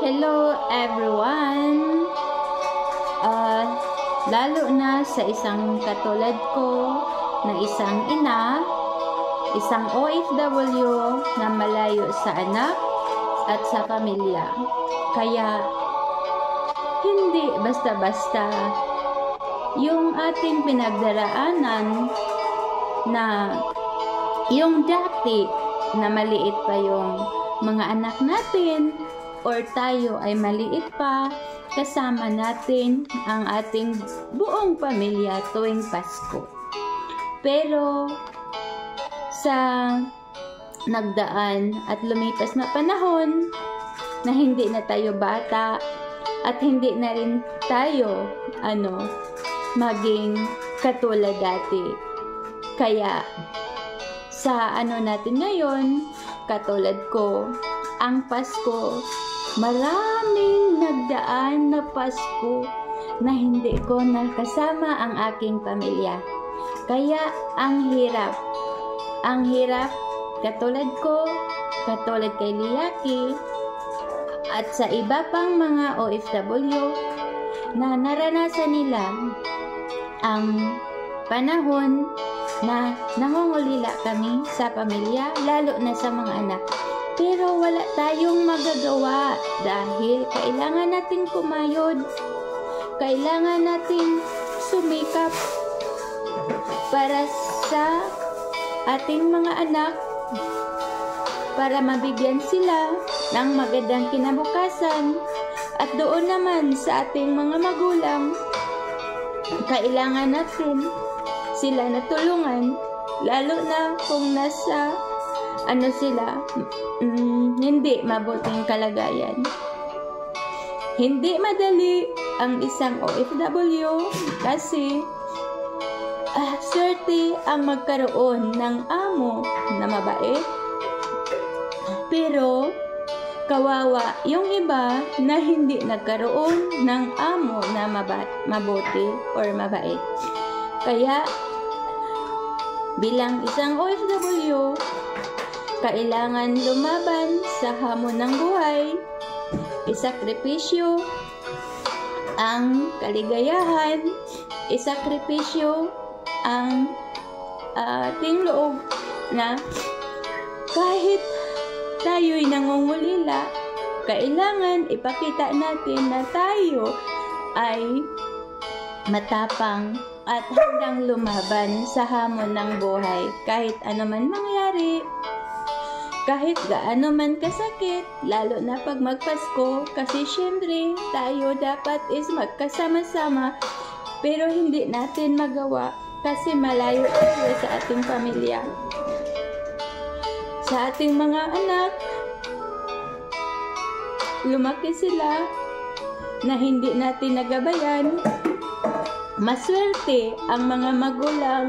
Hello everyone! Lalo na sa isang katulad ko na isang ina, isang OFW na malayo sa anak at sa pamilya. Kaya hindi basta-basta yung ating pinagdaraanan na yung dati na maliit pa yung mga anak natin or tayo ay maliit pa, kasama natin ang ating buong pamilya tuwing Pasko. Pero sa nagdaan at lumipas na panahon na hindi na tayo bata at hindi na rin tayo maging katulad dati. Kaya sa natin ngayon, katulad ko, ang Pasko, maraming nagdaan na Pasko na hindi ko nakasama ang aking pamilya. Kaya ang hirap. Ang hirap katulad ko, katulad kay Liaki, at sa iba pang mga OFW na naranasan nila ang panahon na nangungulila kami sa pamilya, lalo na sa mga anak. Pero wala tayong magagawa dahil kailangan nating kumayod. Kailangan nating sumikap para sa ating mga anak, para mabigyan sila ng magandang kinabukasan. At doon naman sa ating mga magulang, kailangan natin sila natulungan, lalo na kung nasa sila hindi mabuting kalagayan. Hindi madali ang isang OFW kasi swerte ang magkaroon ng amo na mabait, pero kawawa yung iba na hindi nagkaroon ng amo na mabuti or mabait. Kaya bilang isang OFW, kailangan lumaban sa hamon ng buhay, isakripisyo ang kaligayahan, isakripisyo ang ating loob na kahit tayo'y nangungulila, kailangan ipakita natin na tayo ay matapang at handang lumaban sa hamon ng buhay kahit anuman mangyari. Kahit gaano man kasakit, lalo na pag magpasko, kasi syempre tayo dapat is magkasama-sama, pero hindi natin magawa kasi malayo tayo sa ating pamilya. Sa ating mga anak, lumaki sila na hindi natin nagabayan. Maswerte ang mga magulang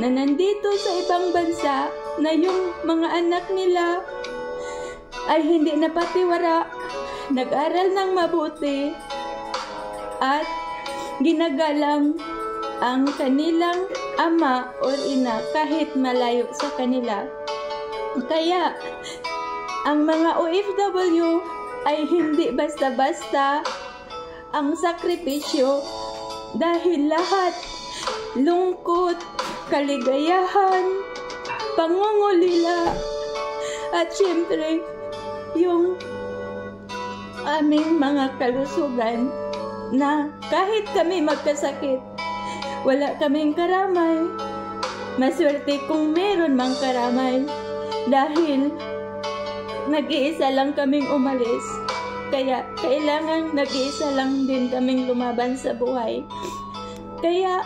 na nandito sa ibang bansa na yung mga anak nila ay hindi napatiwara, nag-aral ng mabuti, at ginagalang ang kanilang ama o ina kahit malayo sa kanila. Kaya ang mga OFW ay hindi basta-basta ang sakripisyo, dahil lahat, lungkot, kaligayahan, pangungulila, at syempre, yung aming mga kalusugan na kahit kami magkasakit, wala kaming karamay. Maswerte kung meron mang karamay dahil nag-iisa lang kaming umalis. Kaya kailangan nag-iisa lang din kaming lumaban sa buhay. Kaya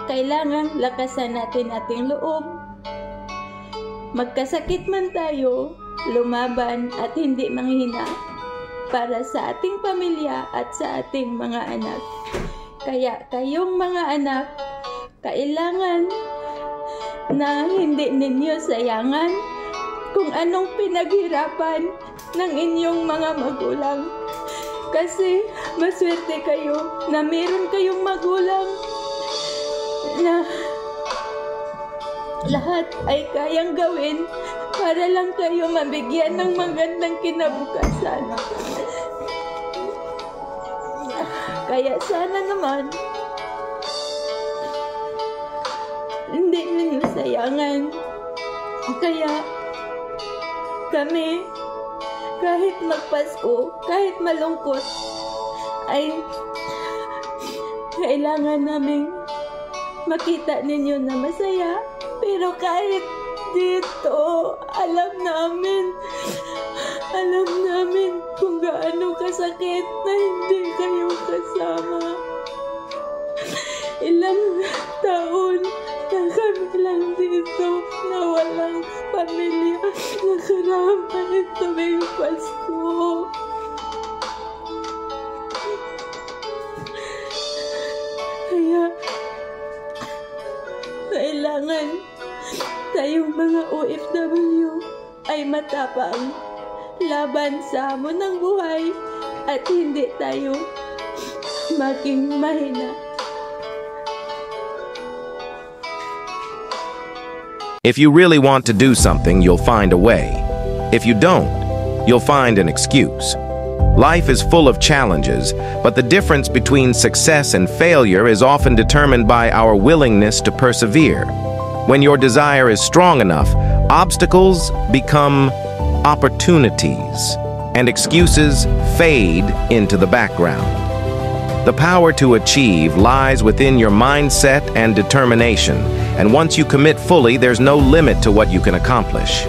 kailangan lakasan natin ating loob. Magkasakit man tayo, lumaban at hindi manghina para sa ating pamilya at sa ating mga anak. Kaya kayong mga anak, kailangan na hindi ninyo sayangan kung anong pinaghirapan ng inyong mga magulang. Kasi maswerte kayo na meron kayong magulang na lahat ay kayang gawin para lang kayo mabigyan ng magandang kinabukasan. Kaya sana naman, hindi ninyo sayangan. Kaya kami, kahit magpasko, kahit malungkot, ay kailangan naming makita ninyo na masaya. Pero kahit dito, alam namin kung gaano kasakit na hindi kayo kasama. Ilang taon na kami lang dito na walang pamilya, nakarama tuwing Pasko. Kaya kailangan tayong mga OFW ay matapang laban sa hamon ng buhay at hindi tayo maging mahina. If you really want to do something, you'll find a way. If you don't, you'll find an excuse. Life is full of challenges, but the difference between success and failure is often determined by our willingness to persevere. When your desire is strong enough, obstacles become opportunities, and excuses fade into the background. The power to achieve lies within your mindset and determination, and once you commit fully, there's no limit to what you can accomplish.